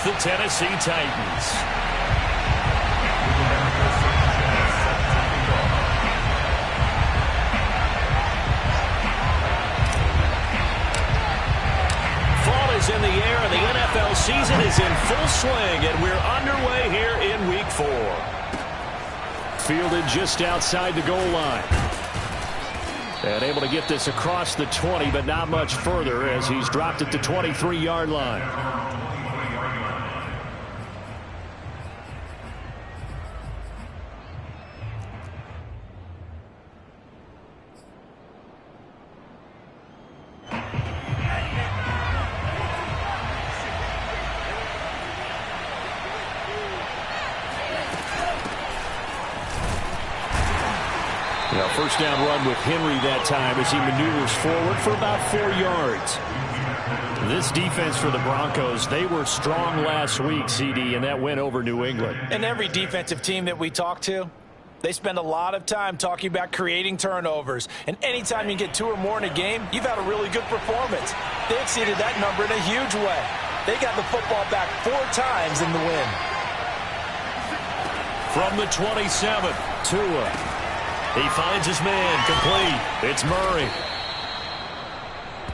the Tennessee Titans. In the air, and the NFL season is in full swing, and we're underway here in Week 4. Fielded just outside the goal line. And able to get this across the 20, but not much further as he's dropped at the 23-yard line. First down run with Henry that time as he maneuvers forward for about 4 yards. This defense for the Broncos, they were strong last week, CD, and that went over New England. And every defensive team that we talk to, they spend a lot of time talking about creating turnovers. And anytime you get 2 or more in a game, you've had a really good performance. They exceeded that number in a huge way. They got the football back 4 times in the win. From the 27, Tua. He finds his man, complete. It's Murray.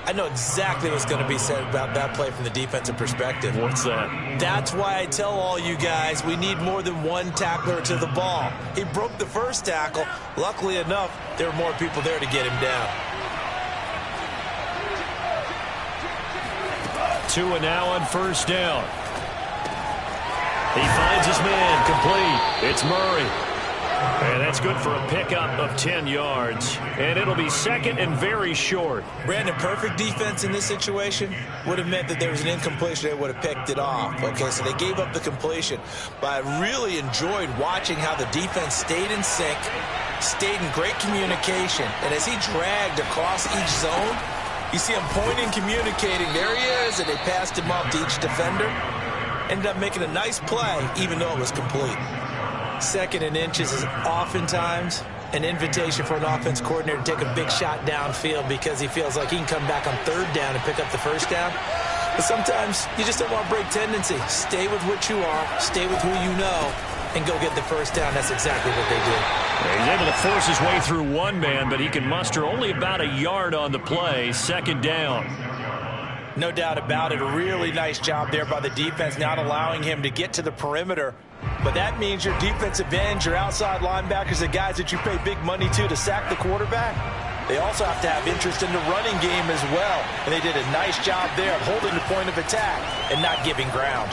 I know exactly what's going to be said about that play from the defensive perspective. What's that? That's why I tell all you guys we need more than one tackler to the ball. He broke the first tackle. Luckily enough, there were more people there to get him down. Tua now on first down. He finds his man, complete. It's Murray. And that's good for a pickup of 10 yards. And it'll be second and very short. Brandon, perfect defense in this situation would have meant that there was an incompletion. They would have picked it off. Okay, so they gave up the completion. But I really enjoyed watching how the defense stayed in sync, stayed in great communication. And as he dragged across each zone, you see him pointing, communicating. There he is, and they passed him off to each defender. Ended up making a nice play, even though it was complete. Second and inches is oftentimes an invitation for an offense coordinator to take a big shot downfield because he feels like he can come back on third down and pick up the first down. But sometimes you just don't want to break tendency. Stay with what you are, stay with who you know, and go get the first down. That's exactly what they did. He's able to force his way through one man, but he can muster only about a yard on the play. Second down. No doubt about it. A really nice job there by the defense, not allowing him to get to the perimeter. But that means your defensive ends, your outside linebackers, the guys that you pay big money to sack the quarterback, they also have to have interest in the running game as well. And they did a nice job there of holding the point of attack and not giving ground.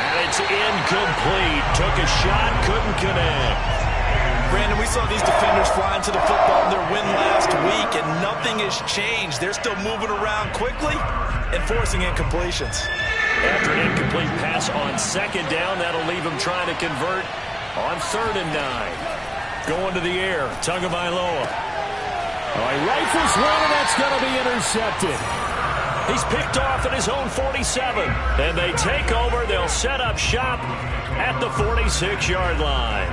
And it's incomplete. Took a shot, couldn't connect. Brandon, we saw these defenders flying to the football in their win last week, and nothing has changed. They're still moving around quickly and forcing incompletions. After an incomplete pass on second down, that'll leave him trying to convert on 3rd and 9. Going to the air, Tagovailoa. He rifles one, and that's going to be intercepted. He's picked off at his own 47. And they take over. They'll set up shop at the 46-yard line.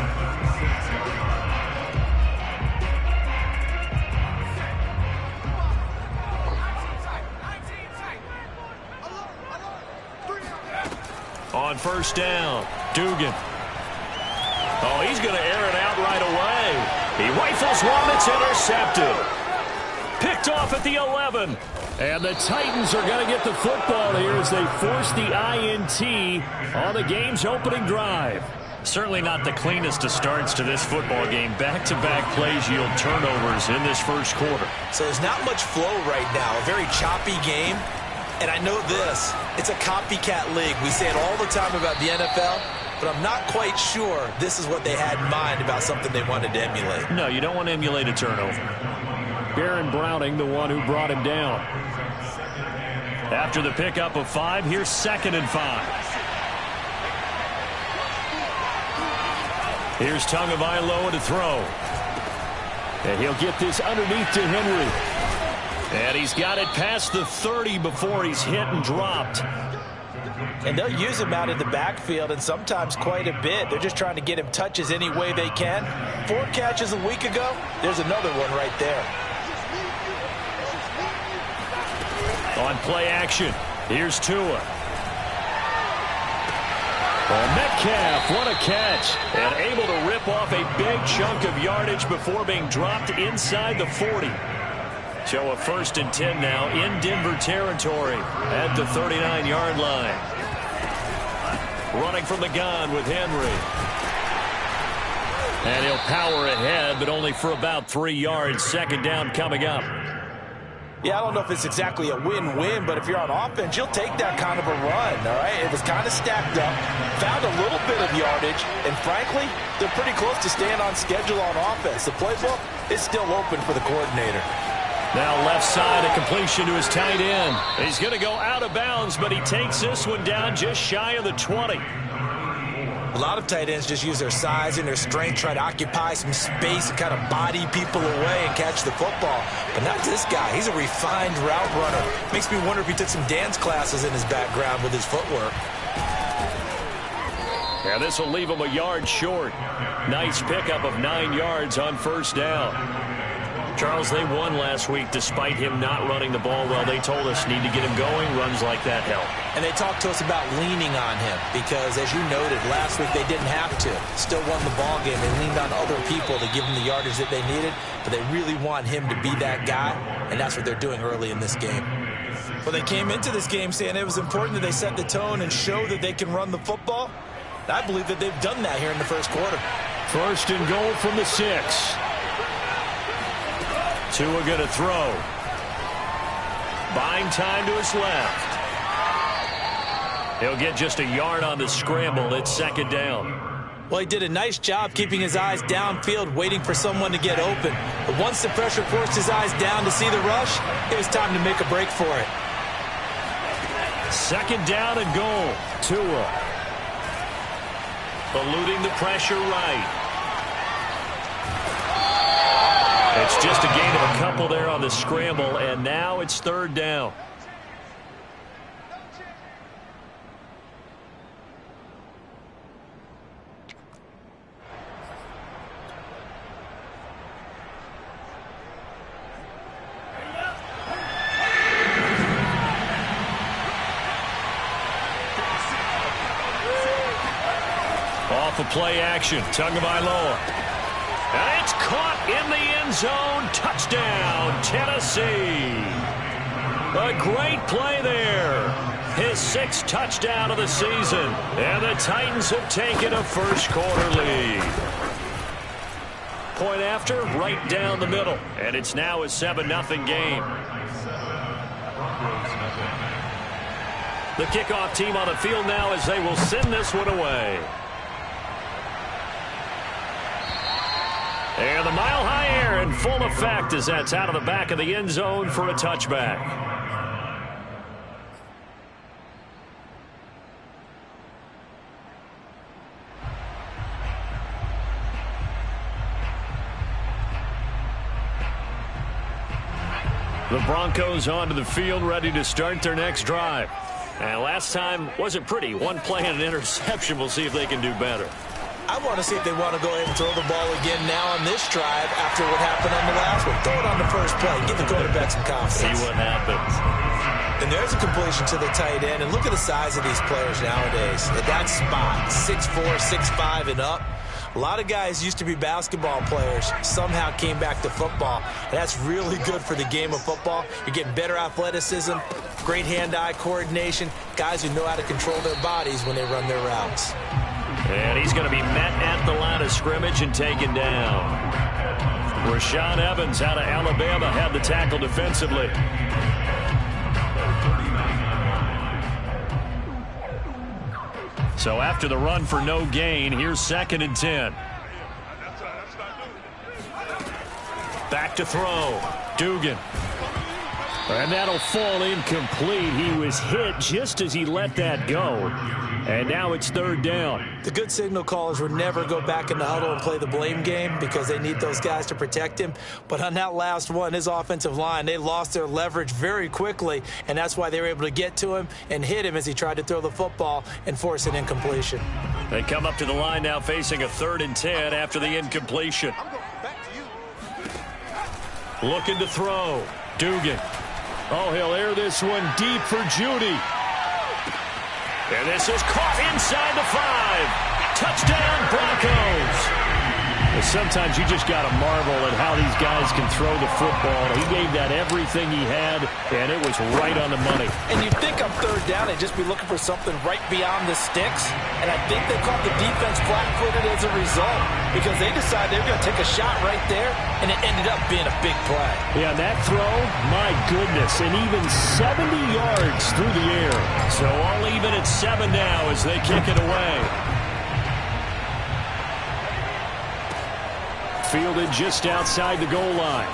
On first down, Dugan. He's going to air it out right away. He rifles one, it's intercepted. Picked off at the 11. And the Titans are going to get the football here as they force the INT on the game's opening drive. Certainly not the cleanest of starts to this football game. Back-to-back plays yield turnovers in this first quarter. So there's not much flow right now. A very choppy game. And I know this, it's a copycat league. We say it all the time about the NFL, but I'm not quite sure this is what they had in mind about something they wanted to emulate. No, you don't want to emulate a turnover. Baron Browning, the one who brought him down. After the pickup of 5, here's 2nd and 5. Here's Tagovailoa to throw. And he'll get this underneath to Henry. And he's got it past the 30 before he's hit and dropped. And they'll use him out in the backfield, and sometimes quite a bit. They're just trying to get him touches any way they can. 4 catches a week ago, there's another one right there. On play action, here's Tua. Well, Metcalf, what a catch, and able to rip off a big chunk of yardage before being dropped inside the 40. So a 1st and 10 now in Denver territory at the 39-yard line. Running from the gun with Henry. And he'll power ahead, but only for about 3 yards. 2nd down coming up. Yeah, I don't know if it's exactly a win-win, but if you're on offense, you'll take that kind of a run, all right? It was kind of stacked up, found a little bit of yardage, and frankly, they're pretty close to staying on schedule on offense. The playbook is still open for the coordinator. Now left side, a completion to his tight end. He's going to go out of bounds, but he takes this one down just shy of the 20. A lot of tight ends just use their size and their strength, try to occupy some space and kind of body people away and catch the football. But not this guy. He's a refined route runner. Makes me wonder if he took some dance classes in his background with his footwork. Yeah, this will leave him a yard short. Nice pickup of 9 yards on 1st down. Charles, they won last week despite him not running the ball well. They told us need to get him going. Runs like that help. And they talked to us about leaning on him because, as you noted, last week they didn't have to. Still won the ball game. They leaned on other people to give them the yardage that they needed, but they really want him to be that guy, and that's what they're doing early in this game. Well, they came into this game saying it was important that they set the tone and show that they can run the football. I believe that they've done that here in the 1st quarter. 1st and goal from the 6. Tua going to throw. Buying time to his left. He'll get just a yard on the scramble. It's 2nd down. Well, he did a nice job keeping his eyes downfield, waiting for someone to get open. But once the pressure forced his eyes down to see the rush, it was time to make a break for it. 2nd down and goal. Tua. Eluding the pressure right. It's just a gain of a couple there on the scramble, and now it's 3rd down. Off of play action, Tagovailoa. And it's caught in the end zone. Touchdown, Tennessee. A great play there. His 6th touchdown of the season. And the Titans have taken a 1st quarter lead. Point after, right down the middle. And it's now a 7-0 game. The kickoff team on the field now as they will send this one away. And the mile-high air in full effect as that's out of the back of the end zone for a touchback. The Broncos onto the field, ready to start their next drive. And last time wasn't pretty. One play and an interception. We'll see if they can do better. I want to see if they want to go ahead and throw the ball again now on this drive after what happened on the last one. Throw it on the first play. Give the quarterback some confidence. See what happens. And there's a completion to the tight end. And look at the size of these players nowadays. At that spot, 6'4", 6'5", and up. A lot of guys used to be basketball players, somehow came back to football. And that's really good for the game of football. You're getting better athleticism, great hand-eye coordination, guys who know how to control their bodies when they run their routes. And he's going to be met at the line of scrimmage and taken down. Rashaan Evans out of Alabama had the tackle defensively. So after the run for no gain, here's 2nd and 10. Back to throw. Dugan. And that'll fall incomplete. He was hit just as he let that go. And now it's 3rd down. The good signal callers would never go back in the huddle and play the blame game because they need those guys to protect him. But on that last one, his offensive line, they lost their leverage very quickly, and that's why they were able to get to him and hit him as he tried to throw the football and force an incompletion. They come up to the line now facing a 3rd and 10 after the incompletion. Looking to throw. Dugan. Oh, he'll air this one deep for Judy. And this is caught inside the 5. Touchdown, Broncos. Sometimes you just got to marvel at how these guys can throw the football. He gave that everything he had, and it was right on the money. And you'd think on third down, they'd just be looking for something right beyond the sticks. And I think they caught the defense flat-footed as a result because they decided they were going to take a shot right there, and it ended up being a big play. Yeah, that throw, my goodness, and even 70 yards through the air. So all even at 7 now as they kick it away. Fielded just outside the goal line.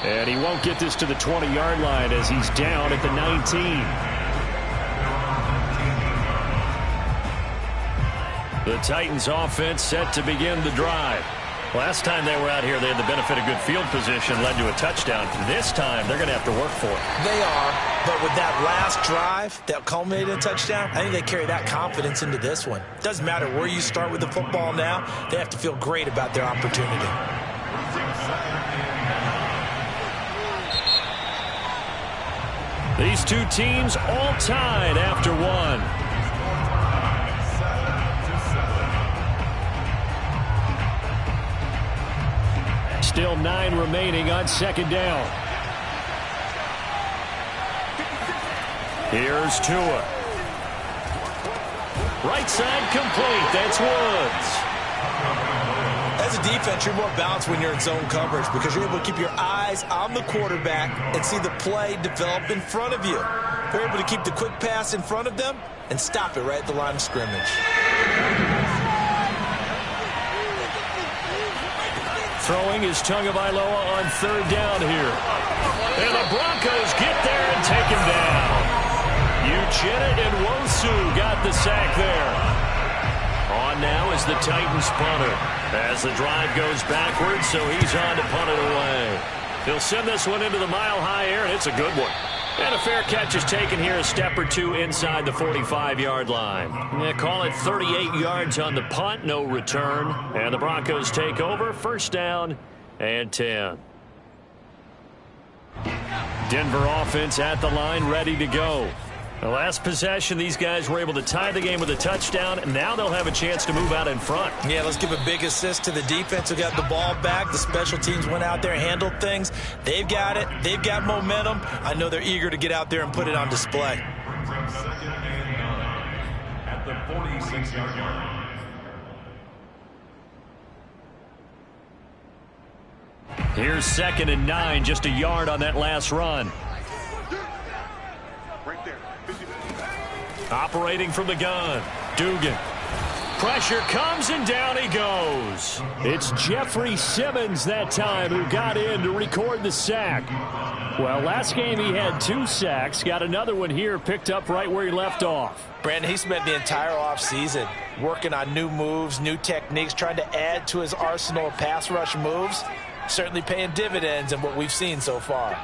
And he won't get this to the 20-yard line as he's down at the 19. The Titans offense set to begin the drive. Last time they were out here, they had the benefit of good field position, led to a touchdown. This time, they're going to have to work for it. They are, but with that last drive that culminated in a touchdown, I think they carry that confidence into this one. Doesn't matter where you start with the football now, they have to feel great about their opportunity. These two teams all tied after one. Still 9 remaining on second down. Here's Tua. Right side complete. That's Woods. As a defense, you're more balanced when you're in zone coverage because you're able to keep your eyes on the quarterback and see the play develop in front of you. You're able to keep the quick pass in front of them and stop it right at the line of scrimmage. Throwing is Tagovailoa on third down here. And the Broncos get there and take him down. Uchenna and Nwosu got the sack there. On now is the Titans punter. As the drive goes backwards, so he's on to punt it away. He'll send this one into the mile-high air, and it's a good one. And a fair catch is taken here a step or two inside the 45-yard line. Yeah, call it 38 yards on the punt, no return. And the Broncos take over, first down and 10. Denver offense at the line, ready to go. The last possession, these guys were able to tie the game with a touchdown, and now they'll have a chance to move out in front. Yeah, let's give a big assist to the defense who got the ball back. The special teams went out there, handled things. They've got it. They've got momentum. I know they're eager to get out there and put it on display. At the 46-yard line. Here's 2nd and 9, just a yard on that last run. Operating from the gun, Dugan. Pressure comes and down he goes. It's Jeffrey Simmons that time who got in to record the sack. Well, last game he had 2 sacks. Got another one here picked up right where he left off. Brandon, he spent the entire offseason working on new moves, new techniques, trying to add to his arsenal of pass rush moves. Certainly paying dividends in what we've seen so far.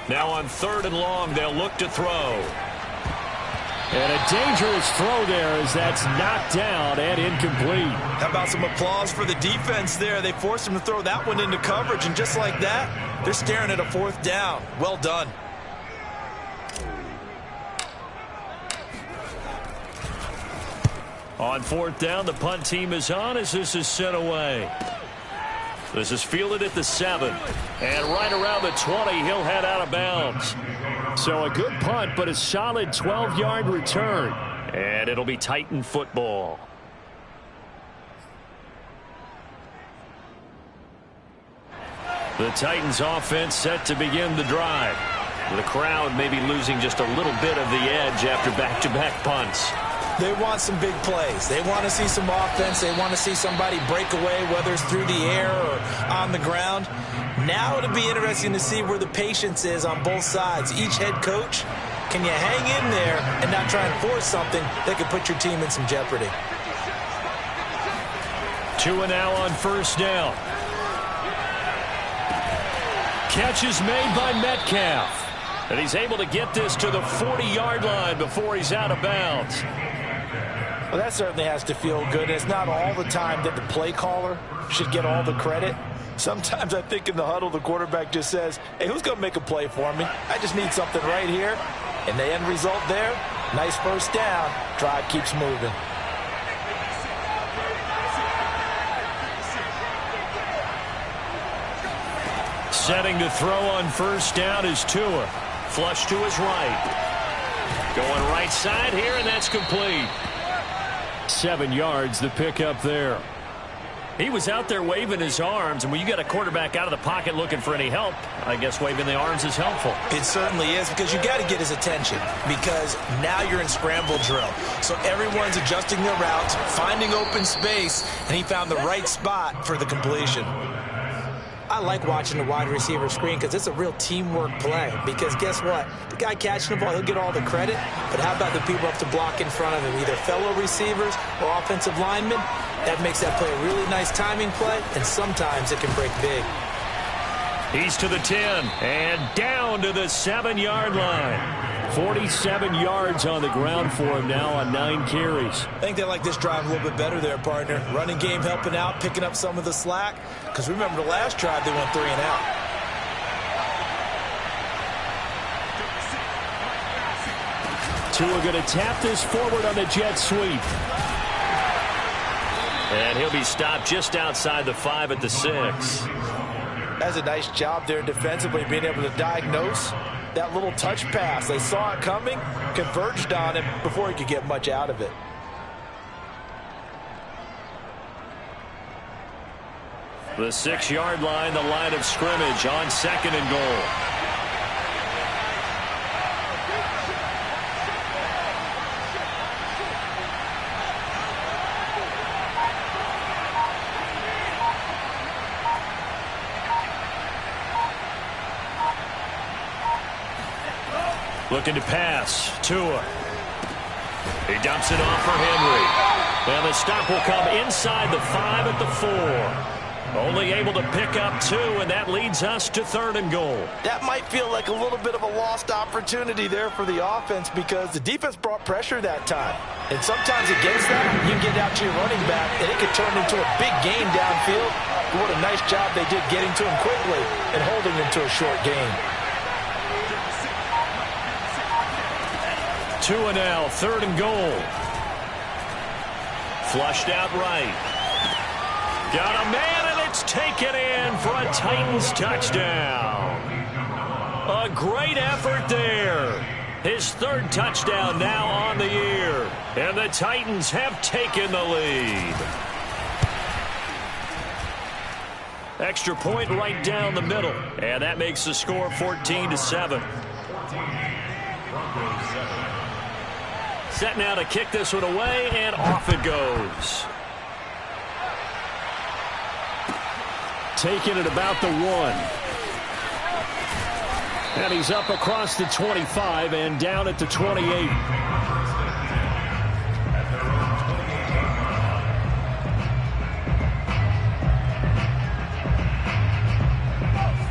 Now on 3rd and long, they'll look to throw. And a dangerous throw there as that's knocked down and incomplete. How about some applause for the defense there? They forced him to throw that one into coverage, and just like that, they're staring at a 4th down. Well done. On 4th down, the punt team is on as this is sent away. This is fielded at the 7. And right around the 20, he'll head out of bounds. So a good punt, but a solid 12-yard return. And it'll be Titan football. The Titans offense set to begin the drive. The crowd may be losing just a little bit of the edge after back-to-back punts. They want some big plays. They want to see some offense. They want to see somebody break away, whether it's through the air or on the ground. Now it'll be interesting to see where the patience is on both sides. Each head coach, can you hang in there and not try and force something that could put your team in some jeopardy? 2 now on 1st down. Catch is made by Metcalf. And he's able to get this to the 40-yard line before he's out of bounds. Well, that certainly has to feel good. It's not all the time that the play caller should get all the credit. Sometimes I think in the huddle, the quarterback just says, hey, who's going to make a play for me? I just need something right here. And the end result there, nice first down. Drive keeps moving. Setting to throw on first down is Tua. Flush to his right. Going right side here, and that's complete. 7 yards, the pickup there. He was out there waving his arms, and when you got a quarterback out of the pocket looking for any help, I guess waving the arms is helpful. It certainly is, because you got to get his attention, because now you're in scramble drill. So everyone's adjusting their routes, finding open space, and he found the right spot for the completion. I like watching the wide receiver screen because it's a real teamwork play. Because guess what? The guy catching the ball, he'll get all the credit. But how about the people up to block in front of him, either fellow receivers or offensive linemen? That makes that play a really nice timing play, and sometimes it can break big. He's to the 10 and down to the 7-yard line. 47 yards on the ground for him now on 9 carries. I think they like this drive a little bit better there, partner. Running game helping out, picking up some of the slack. Because remember the last drive, they went 3 and out. Tua going to tap this forward on the jet sweep. And he'll be stopped just outside the 5 at the 6. That's a nice job there defensively, being able to diagnose that little touch pass. They saw it coming, converged on him before he could get much out of it. The 6-yard line, the line of scrimmage on 2nd and goal. Looking to pass. Tua. He dumps it off for Henry. And the stop will come inside the 5 at the 4. Only able to pick up 2, and that leads us to 3rd and goal. That might feel like a little bit of a lost opportunity there for the offense because the defense brought pressure that time. And sometimes against that, you get out to your running back, and it could turn into a big game downfield. What a nice job they did getting to him quickly and holding him to a short game. Tua now, 3rd and goal. Flushed out right. Got a man, and it's taken in for a Titans touchdown. A great effort there. His 3rd touchdown now on the year. And the Titans have taken the lead. Extra point right down the middle. And that makes the score 14-7. Set now to kick this one away, and off it goes. Taking it about the 1. And he's up across the 25 and down at the 28.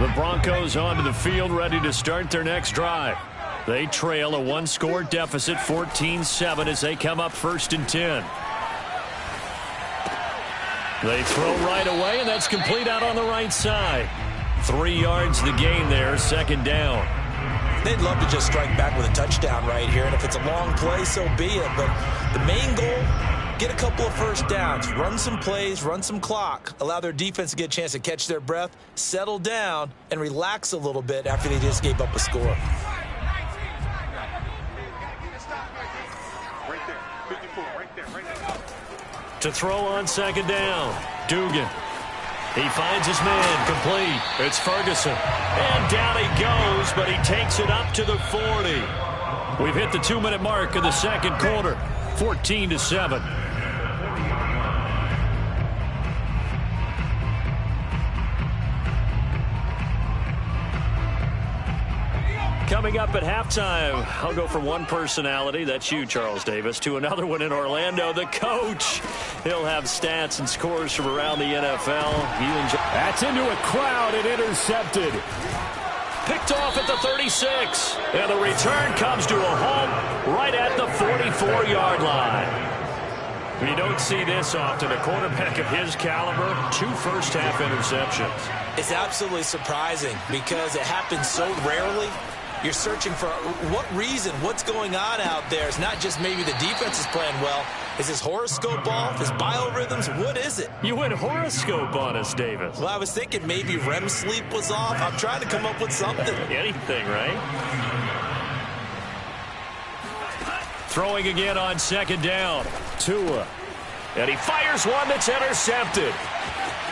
The Broncos onto the field, ready to start their next drive. They trail a 1-score deficit, 14-7, as they come up 1st and 10. They throw right away, and that's complete out on the right side. 3 yards the gain there, 2nd down. They'd love to just strike back with a touchdown right here, and if it's a long play, so be it. But the main goal, get a couple of first downs, run some plays, run some clock, allow their defense to get a chance to catch their breath, settle down, and relax a little bit after they just gave up a score. To throw on 2nd down, Dugan. He finds his man, complete. It's Ferguson. And down he goes, but he takes it up to the 40. We've hit the 2-minute mark of the 2nd quarter, 14-7. Coming up at halftime, I'll go from one personality, that's you, Charles Davis, to another one in Orlando, the coach. He'll have stats and scores from around the NFL. That's into a crowd and intercepted. Picked off at the 36. And the return comes to a halt right at the 44-yard line. You don't see this often. A quarterback of his caliber, 2 first-half interceptions. It's absolutely surprising because it happens so rarely. You're searching for what reason, what's going on out there. It's not just maybe the defense is playing well. Is his horoscope off? His biorhythms? What is it? You went horoscope on us, Davis. Well, I was thinking maybe REM sleep was off. I'm trying to come up with something. Anything, right? Throwing again on 2nd down. Tua. And he fires one that's intercepted.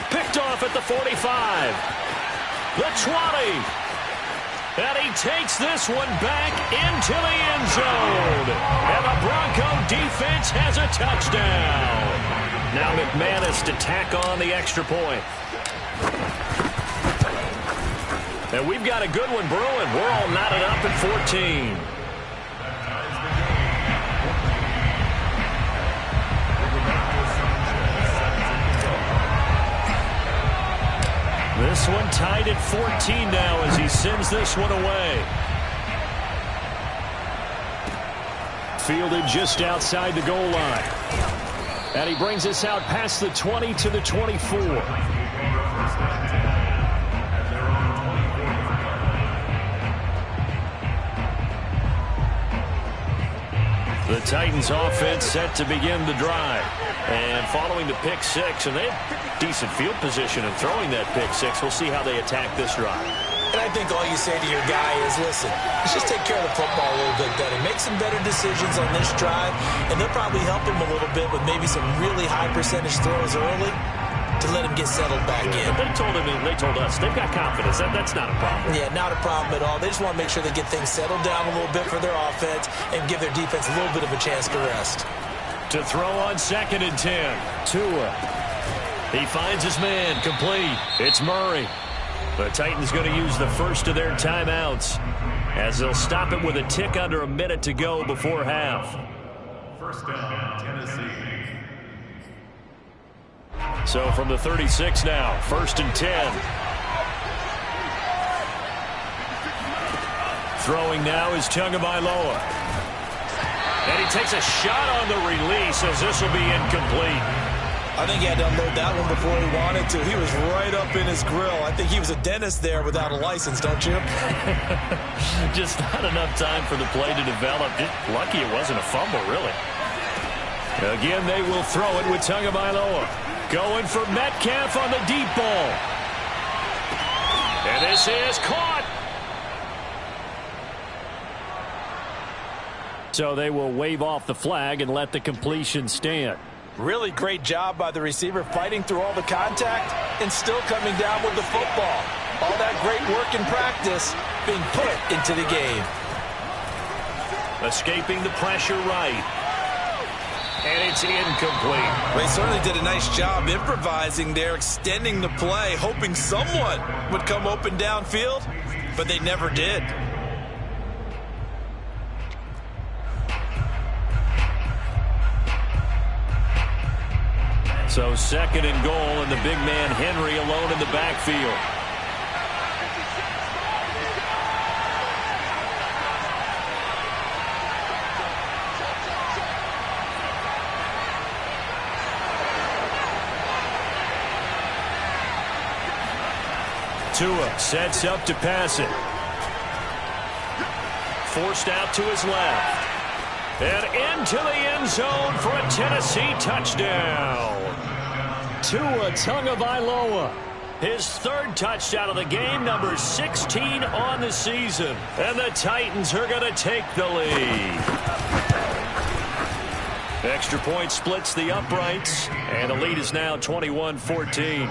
Picked off at the 45. The 20. And he takes this one back into the end zone. And the Bronco defense has a touchdown. Now McManus to tack on the extra point. And we've got a good one brewing. We're all knotted up at 14. This one tied at 14 now as he sends this one away. Fielded just outside the goal line. And he brings us out past the 20 to the 24. The Titans offense set to begin the drive. And following the pick 6, and they have decent field position in throwing that pick 6. We'll see how they attack this drive. And I think all you say to your guy is, listen, let's just take care of the football a little bit better. Make some better decisions on this drive, and they'll probably help him a little bit with maybe some really high percentage throws early to let him get settled back in. But they told us they've got confidence. That's not a problem. Yeah, not a problem at all. They just want to make sure they get things settled down a little bit for their offense and give their defense a little bit of a chance to rest. To throw on 2nd and 10. Tua. He finds his man complete. It's Murray. The Titans going to use the first of their timeouts as they'll stop it with a tick under a minute to go before half. First down, Tennessee. So from the 36 now, 1st and 10. Throwing now is Tagovailoa. And he takes a shot on the release as this will be incomplete. I think he had to unload that one before he wanted to. He was right up in his grill. I think he was a dentist there without a license, don't you? Just not enough time for the play to develop. Just lucky it wasn't a fumble, really. Again, they will throw it with Tagovailoa. Going for Metcalf on the deep ball. And this is caught. So they will wave off the flag and let the completion stand. Really great job by the receiver fighting through all the contact and still coming down with the football. All that great work in practice being put into the game. Escaping the pressure right. And it's incomplete. They certainly did a nice job improvising there, extending the play, hoping someone would come open downfield, but they never did. So 2nd and goal, and the big man Henry alone in the backfield. Tua sets up to pass it. Forced out to his left. And into the end zone for a Tennessee touchdown. Tua Tagovailoa. His 3rd touchdown of the game, number 16 on the season. And the Titans are going to take the lead. Extra point splits the uprights, and the lead is now 21-14.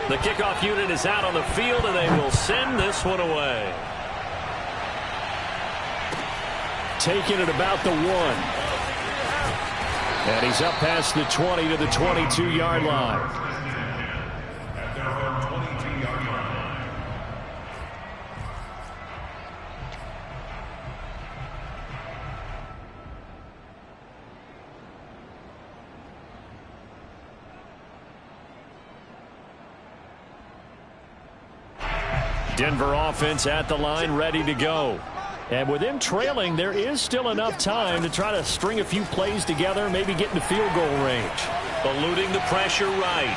The kickoff unit is out on the field, and they will send this one away. Taking it about the 1. And he's up past the 20 to the 22-yard line. At their own 22-yard line. Denver offense at the line, ready to go. And with them trailing, there is still enough time to try to string a few plays together, maybe get into field goal range. Eluding the pressure right.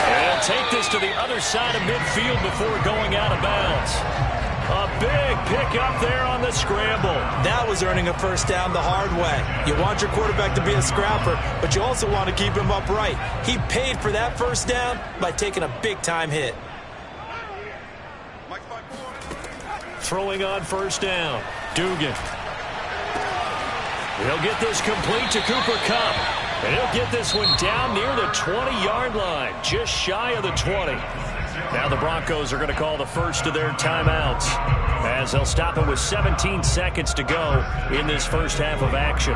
And take this to the other side of midfield before going out of bounds. A big pickup there on the scramble. That was earning a first down the hard way. You want your quarterback to be a scrapper, but you also want to keep him upright. He paid for that first down by taking a big-time hit. Throwing on first down. Dugan. He'll get this complete to Cooper Kupp. And he'll get this one down near the 20-yard line, just shy of the 20. Now the Broncos are going to call the first of their timeouts, as they'll stop it with 17 seconds to go in this first half of action.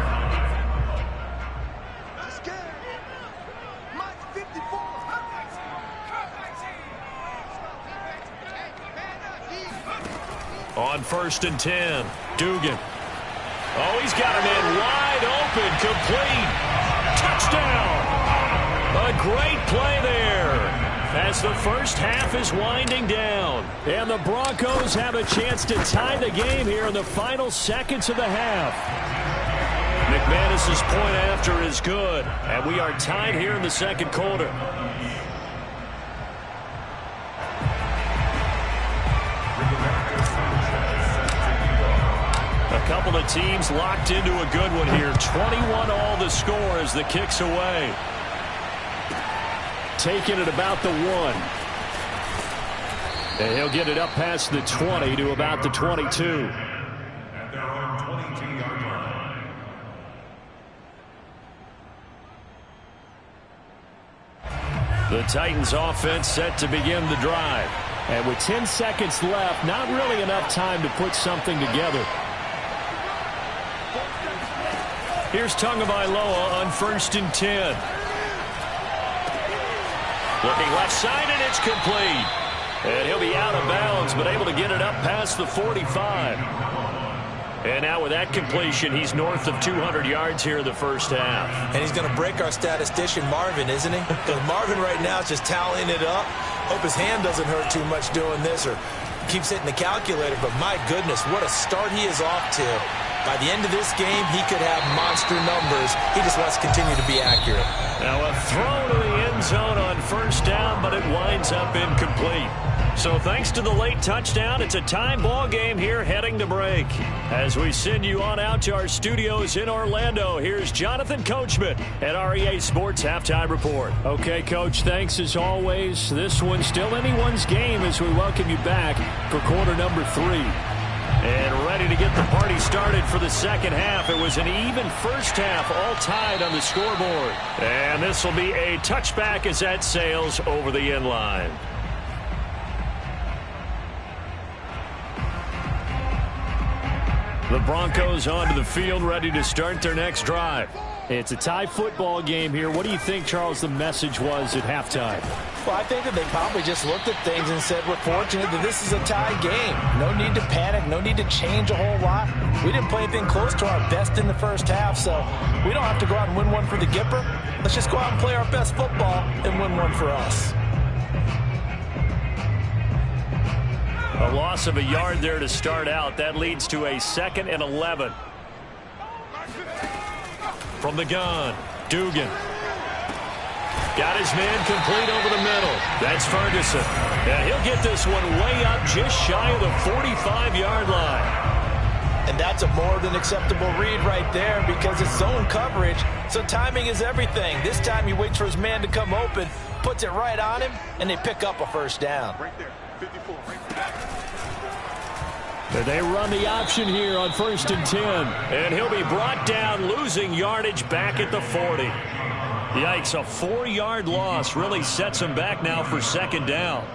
On first and 10, Dugan. Oh, he's got a man wide open, complete. Touchdown! A great play there as the first half is winding down. And the Broncos have a chance to tie the game here in the final seconds of the half. McManus's point after is good, and we are tied here in the second quarter. A couple of teams locked into a good one here. 21 all the score as the kick's away. Taking it about the 1. And he'll get it up past the 20 to about the 22. At their own 22-yard line. The Titans offense set to begin the drive. And with 10 seconds left, not really enough time to put something together. Here's Tagovailoa on first and 10. Looking left side, and it's complete. And he'll be out of bounds, but able to get it up past the 45. And now with that completion, he's north of 200 yards here in the first half. And he's going to break our statistician, Marvin, isn't he? Because Marvin right now is just tallying it up. Hope his hand doesn't hurt too much doing this or keeps hitting the calculator. But my goodness, what a start he is off to. By the end of this game, he could have monster numbers. He just wants to continue to be accurate. Now a throw to the end zone on first down, but it winds up incomplete. So thanks to the late touchdown, it's a tie ball game here heading to break. As we send you on out to our studios in Orlando, here's Jonathan Coachman at REA Sports Halftime Report. Okay, Coach, thanks as always. This one's still anyone's game as we welcome you back for quarter number 3. And ready to get the party started for the second half. It was an even first half, all tied on the scoreboard. And this will be a touchback as that sails over the end line. The Broncos onto the field, ready to start their next drive. It's a tie football game here. What do you think, Charles, the message was at halftime? Well, I think that they probably just looked at things and said, we're fortunate that this is a tie game. No need to panic. No need to change a whole lot. We didn't play anything close to our best in the first half, so we don't have to go out and win one for the Gipper. Let's just go out and play our best football and win one for us. A loss of a yard there to start out. That leads to a 2nd and 11. From the gun, Dugan. Got his man complete over the middle. That's Ferguson. And he'll get this one way up just shy of the 45-yard line. And that's a more than acceptable read right there because it's zone coverage, so timing is everything. This time he waits for his man to come open, puts it right on him, and they pick up a first down. Right there, 54, right there. And they run the option here on first and 10. And he'll be brought down, losing yardage back at the 40. Yikes, a 4-yard loss really sets him back now for second down.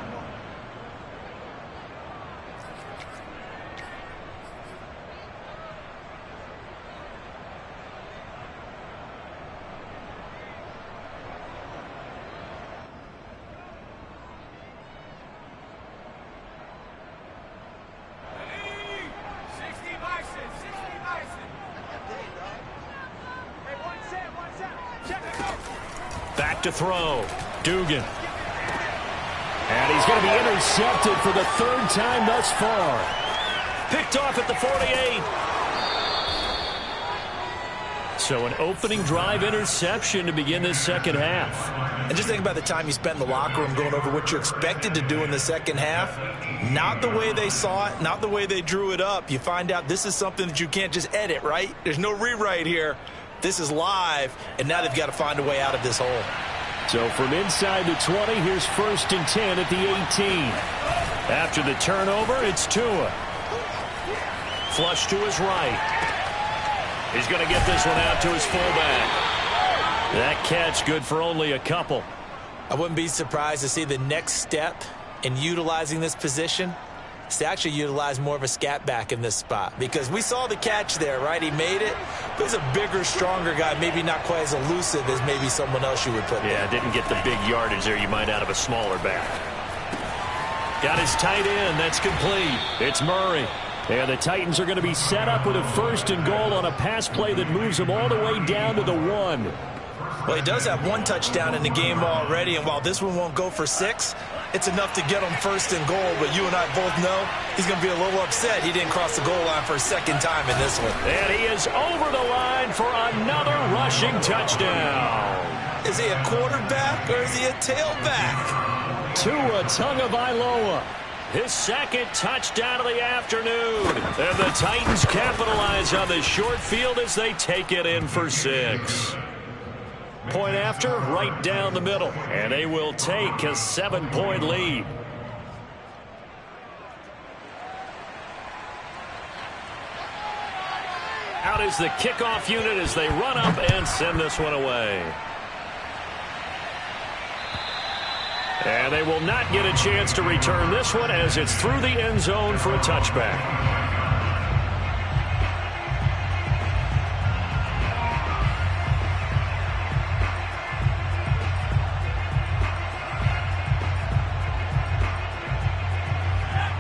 Back to throw. Dugan. And he's going to be intercepted for the third time thus far. Picked off at the 48. So an opening drive interception to begin this second half. And just think about the time you spend in the locker room going over what you expected to do in the second half. Not the way they saw it, not the way they drew it up. You find out this is something that you can't just edit, right? There's no rewrite here. This is live, and now they've got to find a way out of this hole. So from inside the 20, here's 1st and 10 at the 18. After the turnover, it's Tua. Flush to his right. He's going to get this one out to his fullback. That catch good for only a couple. I wouldn't be surprised to see the next step in utilizing this position is to actually utilize more of a scat back in this spot. Because we saw the catch there, right? He made it. But he's a bigger, stronger guy, maybe not quite as elusive as maybe someone else you would put there. Yeah, didn't get the big yardage there you might out of a smaller back. Got his tight end. That's complete. It's Murray. And the Titans are going to be set up with a 1st and goal on a pass play that moves them all the way down to the 1. Well, he does have 1 touchdown in the game already, and while this one won't go for 6, it's enough to get him 1st and goal. But you and I both know he's going to be a little upset he didn't cross the goal line for a second time in this one. And he is over the line for another rushing touchdown. Is he a quarterback or is he a tailback? Tua Tagovailoa. His 2nd touchdown of the afternoon. And the Titans capitalize on the short field as they take it in for 6. Point after, right down the middle. And they will take a 7-point lead. Out is the kickoff unit as they run up and send this one away. And they will not get a chance to return this one as it's through the end zone for a touchback.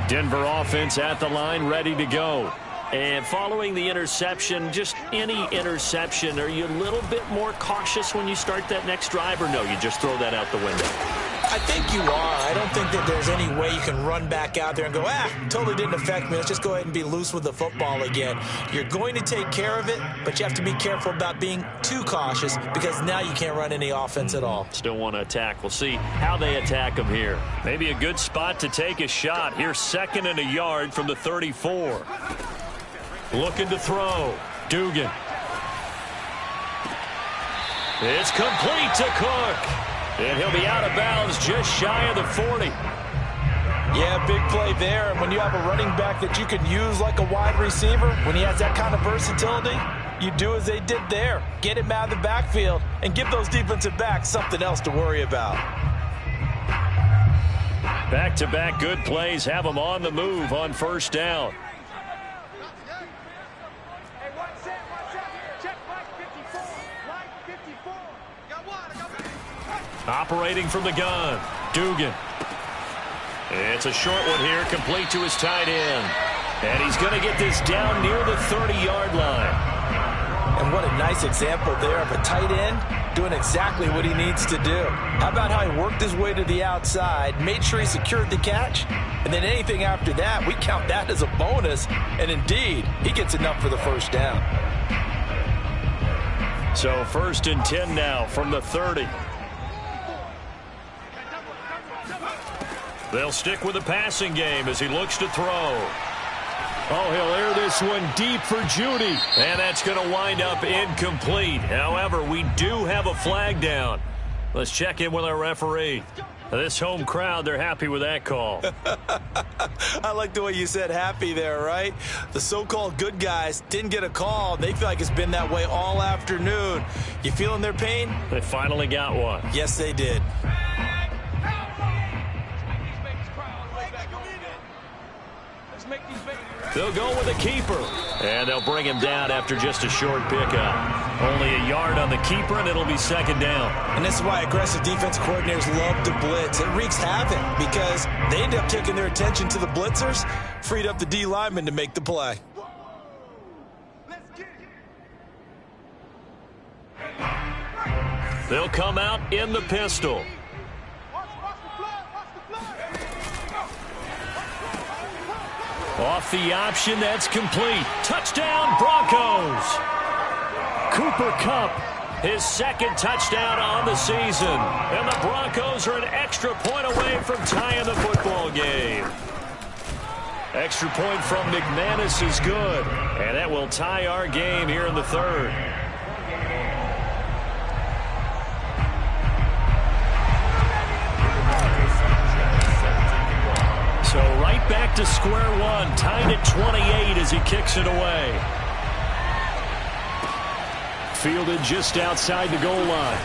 Denver offense at the line, ready to go. And following the interception, just any interception, are you a little bit more cautious when you start that next drive, or no, you just throw that out the window? I think you are. I don't think that there's any way you can run back out there and go, totally didn't affect me. Let's just go ahead and be loose with the football again. You're going to take care of it, but you have to be careful about being too cautious because now you can't run any offense at all. Still want to attack. We'll see how they attack them here. Maybe a good spot to take a shot. Here's 2nd and a yard from the 34. Looking to throw. Dugan. It's complete to Cook. And he'll be out of bounds just shy of the 40. Yeah, big play there. And when you have a running back that you can use like a wide receiver, when he has that kind of versatility, you do as they did there. Get him out of the backfield and give those defensive backs something else to worry about. Back-to-back good plays have them on the move on 1st down. Operating from the gun, Dugan. It's a short one here, complete to his tight end. And he's going to get this down near the 30-yard line. And what a nice example there of a tight end doing exactly what he needs to do. How about how he worked his way to the outside, made sure he secured the catch, and then anything after that, we count that as a bonus. And indeed, he gets enough for the 1st down. So 1st and 10 now from the 30. They'll stick with the passing game as he looks to throw. Oh, he'll air this one deep for Judy. And that's going to wind up incomplete. However, we do have a flag down. Let's check in with our referee. This home crowd, they're happy with that call. I like the way you said happy there, right? The so-called good guys didn't get a call. They feel like it's been that way all afternoon. You feeling their pain? They finally got one. Yes, they did. They'll go with a keeper. And they'll bring him down after just a short pickup. Only a yard on the keeper, and it'll be 2nd down. And this is why aggressive defense coordinators love to blitz. It wreaks havoc because they end up taking their attention to the blitzers, freed up the D lineman to make the play. They'll come out in the pistol. Off the option, that's complete. Touchdown, Broncos. Cooper Kupp, his second touchdown on the season. And the Broncos are an extra point away from tying the football game. Extra point from McManus is good. And that will tie our game here in the third. So right back to square one, tied at 28 as he kicks it away. Fielded just outside the goal line.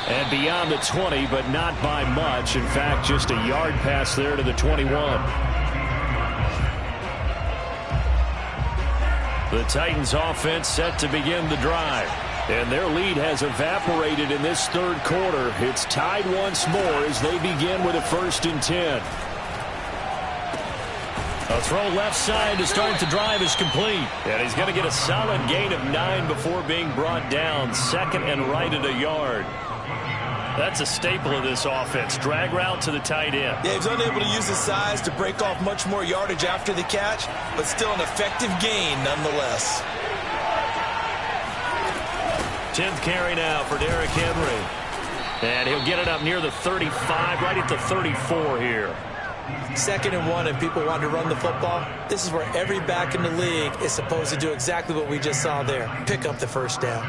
And beyond the 20, but not by much. In fact, just a yard pass there to the 21. The Titans offense set to begin the drive. And their lead has evaporated in this third quarter. It's tied once more as they begin with a 1st and 10. A throw left side to start the drive is complete. And he's going to get a solid gain of 9 before being brought down. 2nd and right at a yard. That's a staple of this offense. Drag route to the tight end. Yeah, he's unable to use his size to break off much more yardage after the catch, but still an effective gain nonetheless. 10th carry now for Derrick Henry. And he'll get it up near the 35, right at the 34 here. 2nd and 1, and people want to run the football. This is where every back in the league is supposed to do exactly what we just saw there. Pick up the 1st down.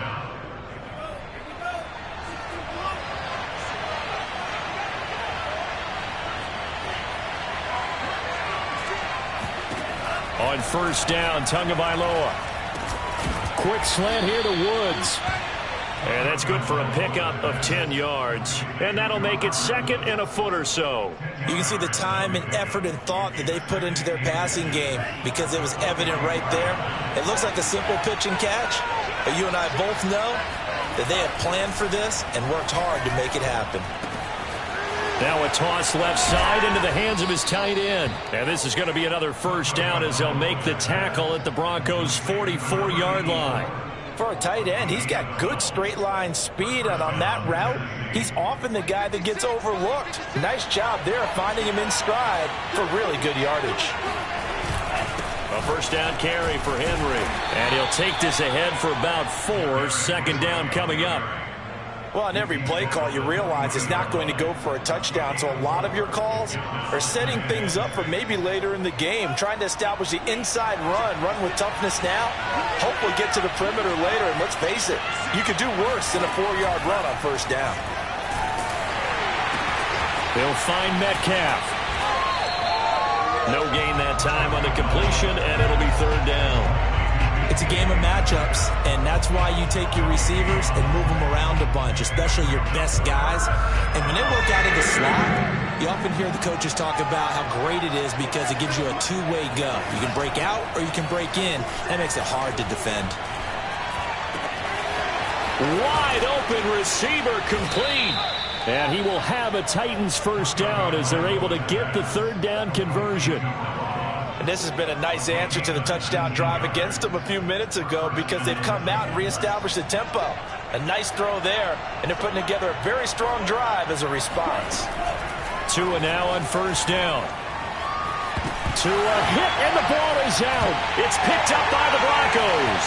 On 1st down, Tagovailoa. Quick slant here to Woods. And that's good for a pickup of 10 yards. And that'll make it 2nd and a foot or so. You can see the time and effort and thought that they put into their passing game because it was evident right there. It looks like a simple pitch and catch, but you and I both know that they have planned for this and worked hard to make it happen. Now a toss left side into the hands of his tight end. And this is going to be another 1st down as they'll make the tackle at the Broncos' 44-yard line. For a tight end, he's got good straight line speed, and on that route, he's often the guy that gets overlooked. Nice job there finding him in stride for really good yardage. A 1st down carry for Henry. And he'll take this ahead for about 4. 2nd down coming up. Well, on every play call, you realize it's not going to go for a touchdown, so a lot of your calls are setting things up for maybe later in the game, trying to establish the inside run with toughness now, hopefully get to the perimeter later, and let's face it, you could do worse than a 4-yard run on 1st down. They'll find Metcalf. No gain that time on the completion, and it'll be 3rd down. It's a game of matchups, and that's why you take your receivers and move them around a bunch, especially your best guys. And when they work out of the slot, you often hear the coaches talk about how great it is because it gives you a two-way go. You can break out or you can break in. That makes it hard to defend. Wide open receiver complete. And he will have a Titans 1st down as they're able to get the 3rd down conversion. And this has been a nice answer to the touchdown drive against them a few minutes ago because they've come out and reestablished the tempo. A nice throw there, and they're putting together a very strong drive as a response. Tua now on 1st down. Tua hit, and the ball is out. It's picked up by the Broncos.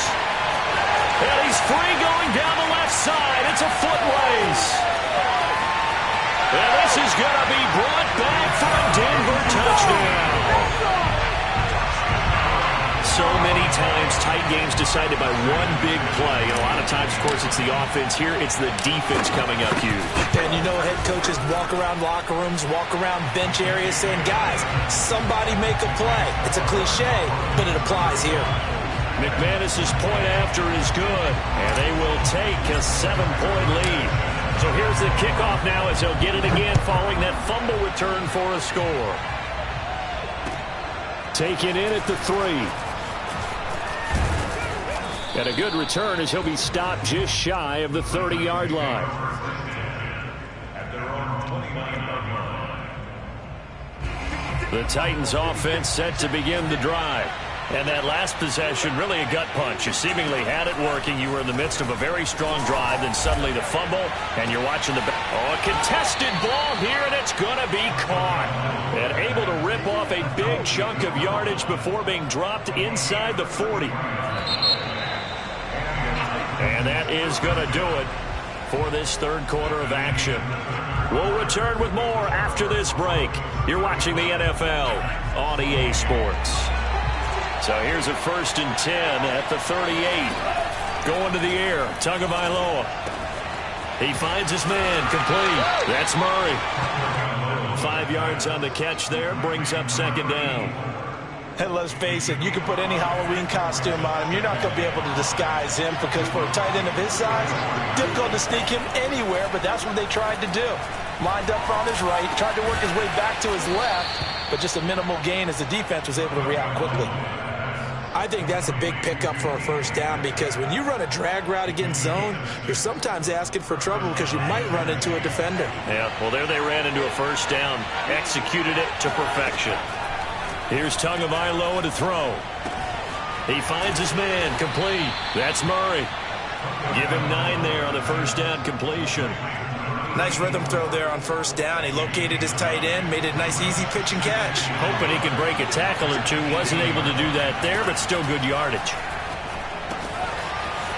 And he's free going down the left side. It's a foot race. And this is going to be brought back for a Denver touchdown. So many times tight games decided by one big play. And a lot of times, of course, it's the offense. Here, it's the defense coming up huge. And you know head coaches walk around locker rooms, walk around bench areas saying, guys, somebody make a play. It's a cliche, but it applies here. McManus's point after is good. And they will take a 7-point lead. So here's the kickoff now as they'll get it again following that fumble return for a score. Taken in at the 3. And a good return as he'll be stopped just shy of the 30-yard line. At their own 29-yard line. The Titans offense set to begin the drive. And that last possession, really a gut punch. You seemingly had it working. You were in the midst of a very strong drive. Then suddenly the fumble, and you're watching the... Oh, a contested ball here, and it's going to be caught. And able to rip off a big chunk of yardage before being dropped inside the 40. And that is going to do it for this third quarter of action. We'll return with more after this break. You're watching the NFL on EA Sports. So here's a 1st and 10 at the 38. Going to the air, Tagovailoa. He finds his man, complete. That's Murray. 5 yards on the catch there, brings up 2nd down. And let's face it, you can put any Halloween costume on him. You're not going to be able to disguise him because for a tight end of his size, difficult to sneak him anywhere, but that's what they tried to do. Lined up on his right, tried to work his way back to his left, but just a minimal gain as the defense was able to react quickly. I think that's a big pickup for a 1st down because when you run a drag route against zone, you're sometimes asking for trouble because you might run into a defender. Yeah, well, there they ran into a 1st down, executed it to perfection. Here's Tagovailoa to throw. He finds his man, complete. That's Murray. Give him 9 there on the 1st down completion. Nice rhythm throw there on 1st down. He located his tight end, made it a nice easy pitch and catch. Hoping he could break a tackle or two. Wasn't able to do that there, but still good yardage.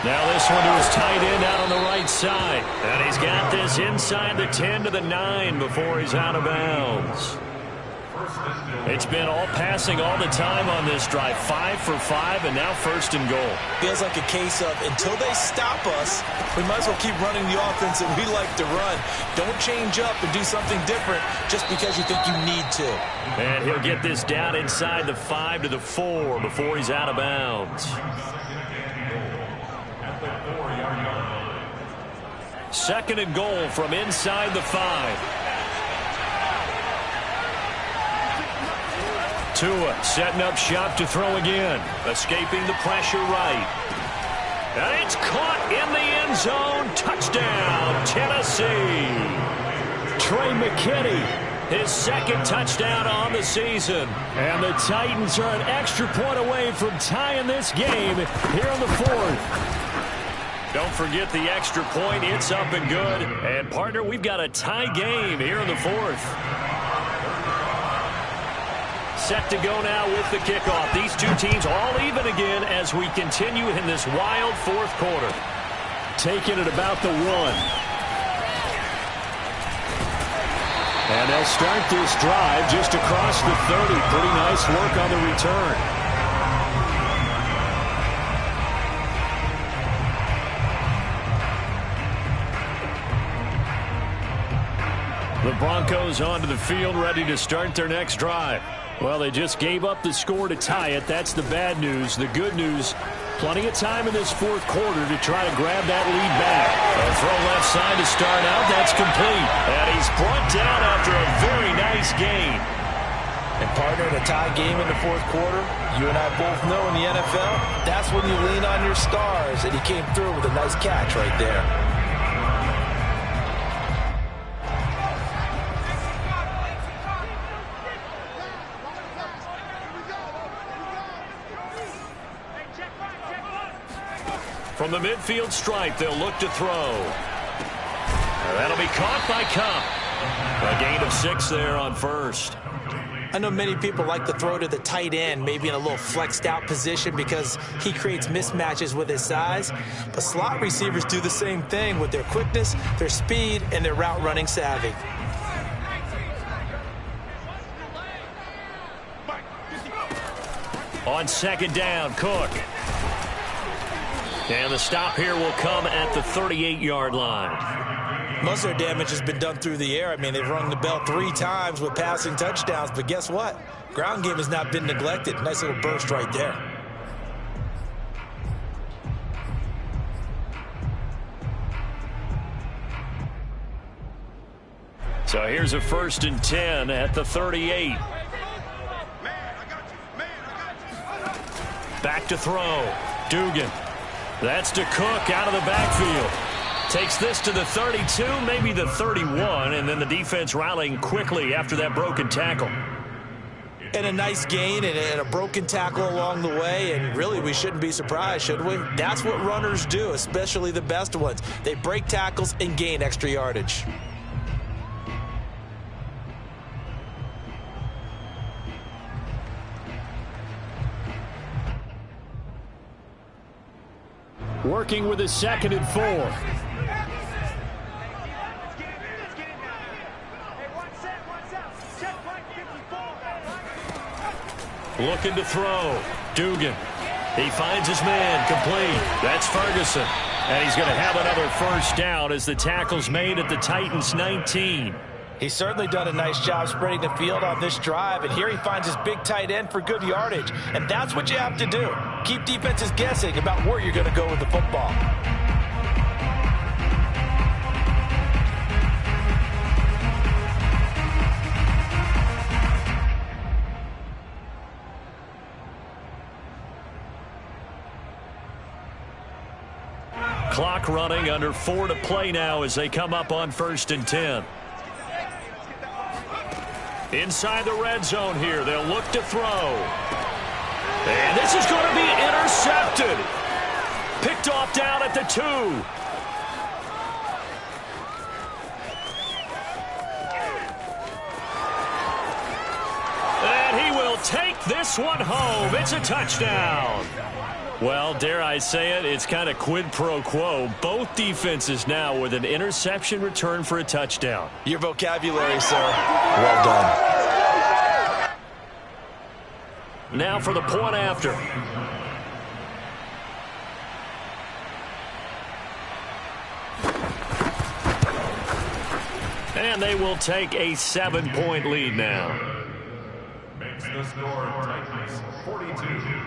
Now this one to his tight end out on the right side. And he's got this inside the 10 to the 9 before he's out of bounds. It's been all passing all the time on this drive. 5 for 5, and now 1st and goal. Feels like a case of until they stop us, we might as well keep running the offense that we like to run. Don't change up and do something different just because you think you need to. And he'll get this down inside the 5 to the 4 before he's out of bounds. 2nd and goal from inside the 5. Tua setting up shop to throw again. Escaping the pressure right. And it's caught in the end zone. Touchdown, Tennessee. Trey McKinney, his 2nd touchdown on the season. And the Titans are an extra point away from tying this game here in the 4th. Don't forget the extra point. It's up and good. And, partner, we've got a tie game here in the 4th. Set to go now with the kickoff. These two teams all even again as we continue in this wild 4th quarter. Taking it about the 1. And they'll start this drive just across the 30. Pretty nice work on the return. The Broncos onto the field, ready to start their next drive. Well, they just gave up the score to tie it. That's the bad news. The good news, plenty of time in this 4th quarter to try to grab that lead back. A throw left side to start out. That's complete. And he's brought down after a very nice gain. And, partner, in a tie game in the 4th quarter, you and I both know in the NFL, that's when you lean on your stars. And he came through with a nice catch right there. From the midfield stripe, they'll look to throw. That'll be caught by Cup. A gain of 6 there on 1st. I know many people like to throw to the tight end, maybe in a little flexed out position because he creates mismatches with his size. But slot receivers do the same thing with their quickness, their speed, and their route running savvy. On 2nd down, Cook. And the stop here will come at the 38-yard line. Most of their damage has been done through the air. I mean, they've rung the bell 3 times with passing touchdowns, but guess what? Ground game has not been neglected. Nice little burst right there. So here's a 1st and 10 at the 38. Back to throw. Dugan. That's to Cook out of the backfield. Takes this to the 32, maybe the 31, and then the defense rallying quickly after that broken tackle. And a nice gain and a broken tackle along the way, and really we shouldn't be surprised, should we? That's what runners do, especially the best ones. They break tackles and gain extra yardage. working with a 2nd and 4. Looking to throw. Dugan. He finds his man, complete. That's Ferguson. And he's going to have another first down as the tackle's made at the Titans' 19. He's certainly done a nice job spreading the field on this drive, and here he finds his big tight end for good yardage. And that's what you have to do. Keep defenses guessing about where you're going to go with the football. Clock running, under 4 to play now as they come up on 1st and 10. Inside the red zone here, they'll look to throw. And this is going to be intercepted. Picked off down at the 2. And he will take this one home. It's a touchdown. Well, dare I say it, it's kind of quid pro quo. Both defenses now with an interception return for a touchdown. Your vocabulary, sir. Well done. Now for the point after. And they will take a 7-point lead now. Makes the score Titans 42.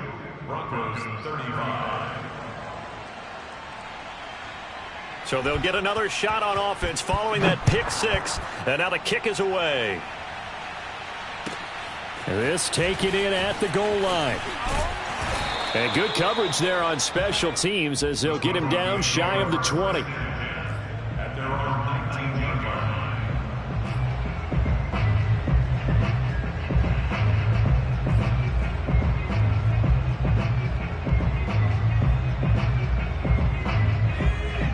Broncos 35. So they'll get another shot on offense following that pick 6. And now the kick is away. This taken in at the goal line. And good coverage there on special teams as they'll get him down shy of the 20. At their own 19-yard line.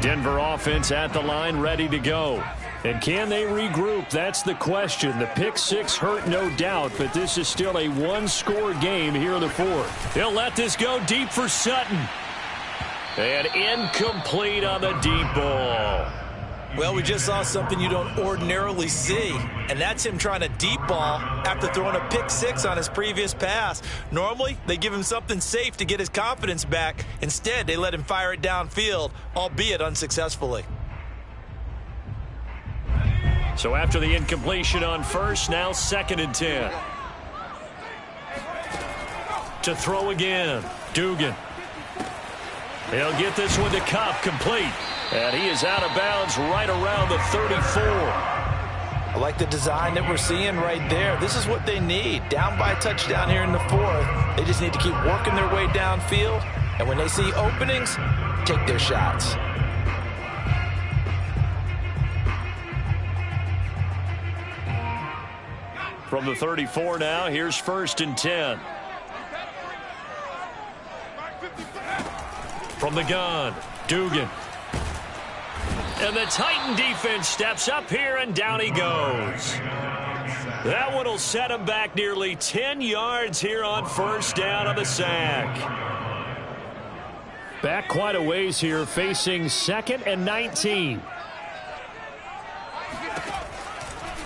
Denver offense at the line, ready to go. And can they regroup? That's the question. The pick 6 hurt, no doubt, but this is still a one-score game here in the 4th. They'll let this go deep for Sutton. And incomplete on the deep ball. Well, we just saw something you don't ordinarily see, and that's him trying to deep ball after throwing a pick 6 on his previous pass. Normally, they give him something safe to get his confidence back. Instead, they let him fire it downfield, albeit unsuccessfully. So after the incompletion on first, now 2nd and 10. To throw again, Dugan. He'll get this one to Cup, complete. And he is out of bounds right around the 34. I like the design that we're seeing right there. This is what they need. Down by a touchdown here in the 4th. They just need to keep working their way downfield. And when they see openings, take their shots. From the 34 now, here's 1st and 10. From the gun, Dugan. And the Titan defense steps up here, and down he goes. That one will set him back nearly 10 yards here on 1st down on the sack. Back quite a ways here, facing 2nd and 19.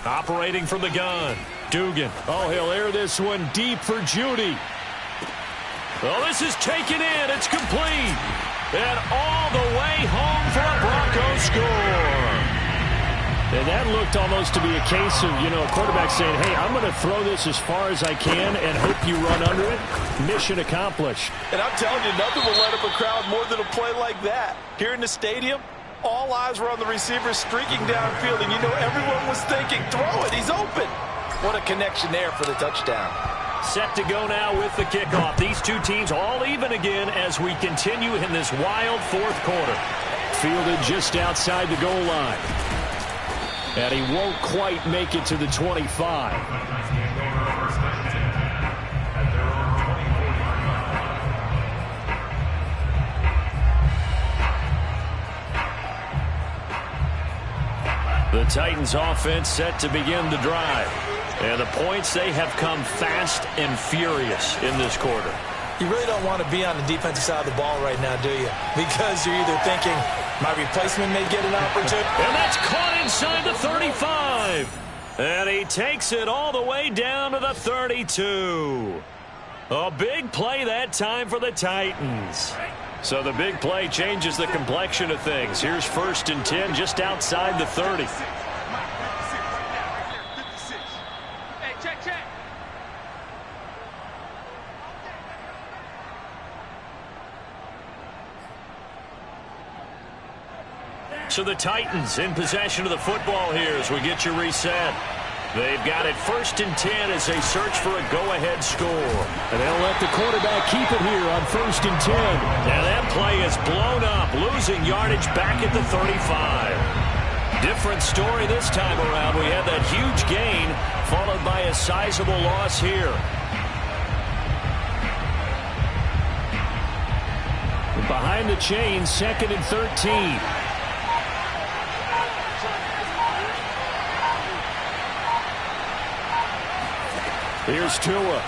Operating from the gun, Dugan. Oh, he'll air this one deep for Judy. Oh, this is taken in. It's complete. And all the way home for a Broncos score. And that looked almost to be a case of, a quarterback saying, hey, I'm going to throw this as far as I can and hope you run under it. Mission accomplished. And I'm telling you, nothing will light up a crowd more than a play like that. Here in the stadium, all eyes were on the receiver streaking downfield, and everyone was thinking, throw it, he's open. What a connection there for the touchdown. Set to go now with the kickoff. These two teams all even again as we continue in this wild 4th quarter. Fielded just outside the goal line. And he won't quite make it to the 25. The Titans offense set to begin the drive. And the points, they have come fast and furious in this quarter. You really don't want to be on the defensive side of the ball right now, do you? Because you're either thinking, my replacement may get an opportunity. And that's caught inside the 35. And he takes it all the way down to the 32. A big play that time for the Titans. So the big play changes the complexion of things. Here's 1st and 10 just outside the 30. So the Titans in possession of the football here as we get you reset. They've got it 1st and 10 as they search for a go-ahead score. And they'll let the quarterback keep it here on 1st and 10. Now that play is blown up, losing yardage back at the 35. Different story this time around. We had that huge gain followed by a sizable loss here. Behind the chains, 2nd and 13. Here's Tua.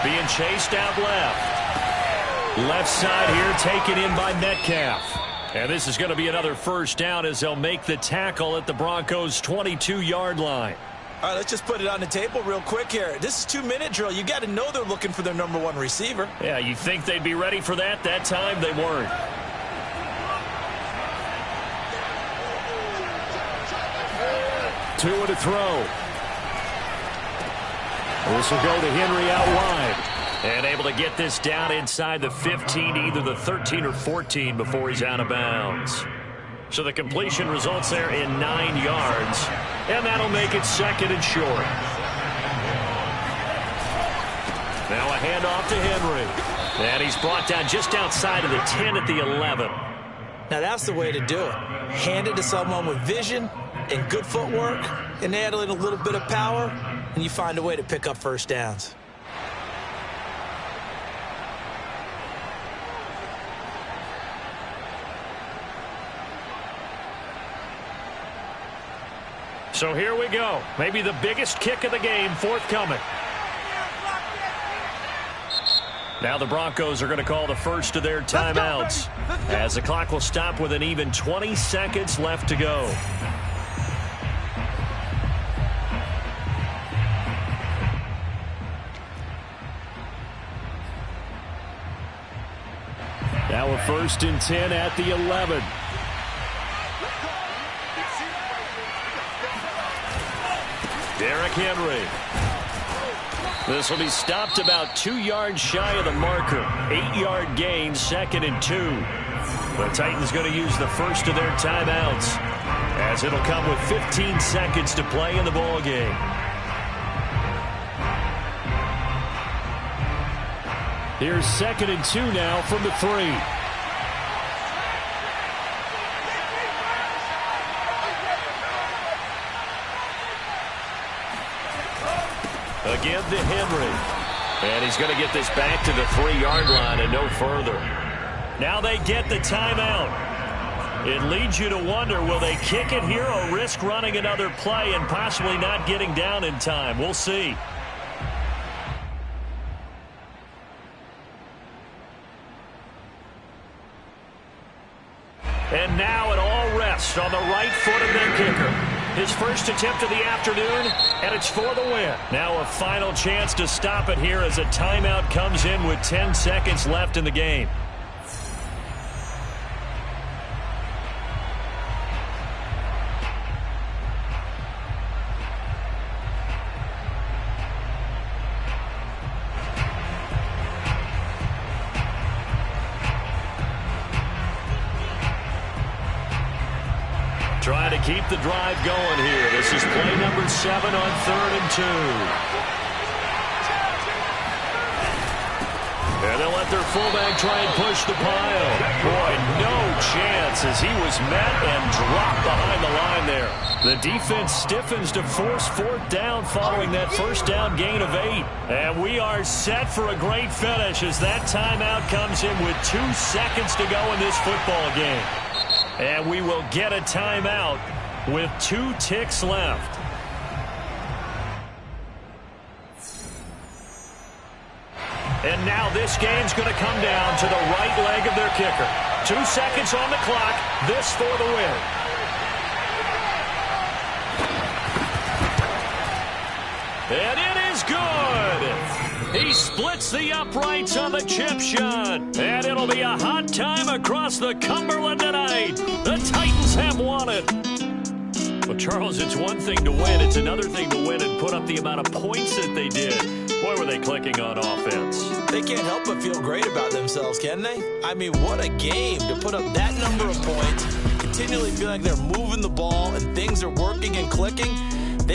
Being chased out left. Left side here taken in by Metcalf. And this is going to be another 1st down as they'll make the tackle at the Broncos' 22-yard line. All right, let's just put it on the table real quick here. This is 2-minute drill. You got to know they're looking for their #1 receiver. Yeah, you think they'd be ready for that? That time they weren't. Tua to throw. This will go to Henry out wide. And able to get this down inside the 15, either the 13 or 14 before he's out of bounds. So the completion results there in 9 yards. And that'll make it 2nd and short. Now a handoff to Henry. And he's brought down just outside of the 10 at the 11. Now that's the way to do it. Hand it to someone with vision and good footwork, and add in a little bit of power, and you find a way to pick up 1st downs. So here we go. Maybe the biggest kick of the game forthcoming. Now the Broncos are going to call the first of their timeouts as the clock will stop with an even 20 seconds left to go. Now a 1st and 10 at the 11. Derrick Henry. This will be stopped about 2 yards shy of the marker. 8-yard gain, 2nd and 2. The Titans going to use the first of their timeouts as it'll come with 15 seconds to play in the ball game. Here's 2nd and 2 now from the 3. Again to Henry. And he's going to get this back to the 3-yard line and no further. Now they get the timeout. It leads you to wonder, will they kick it here or risk running another play and possibly not getting down in time? We'll see. And now it all rests on the right foot of their kicker. His first attempt of the afternoon, and it's for the win. Now a final chance to stop it here as a timeout comes in with 10 seconds left in the game. Trying to keep the drive going here. This is play number 7 on 3rd and 2. And they'll let their fullback try and push the pile. Boy, no chance as he was met and dropped behind the line there. The defense stiffens to force 4th down following that first down gain of 8. And we are set for a great finish as that timeout comes in with 2 seconds to go in this football game. And we will get a timeout with 2 ticks left. And now this game's going to come down to the right leg of their kicker. 2 seconds on the clock. This for the win. And it is good. He splits the uprights on the chip shot. And it'll be a hot time across the Cumberland tonight. The Titans have won it. Well, Charles, it's one thing to win. It's another thing to win and put up the amount of points that they did. Boy, were they clicking on offense. They can't help but feel great about themselves, can they? I mean, what a game to put up that number of points, continually feel like they're moving the ball and things are working and clicking.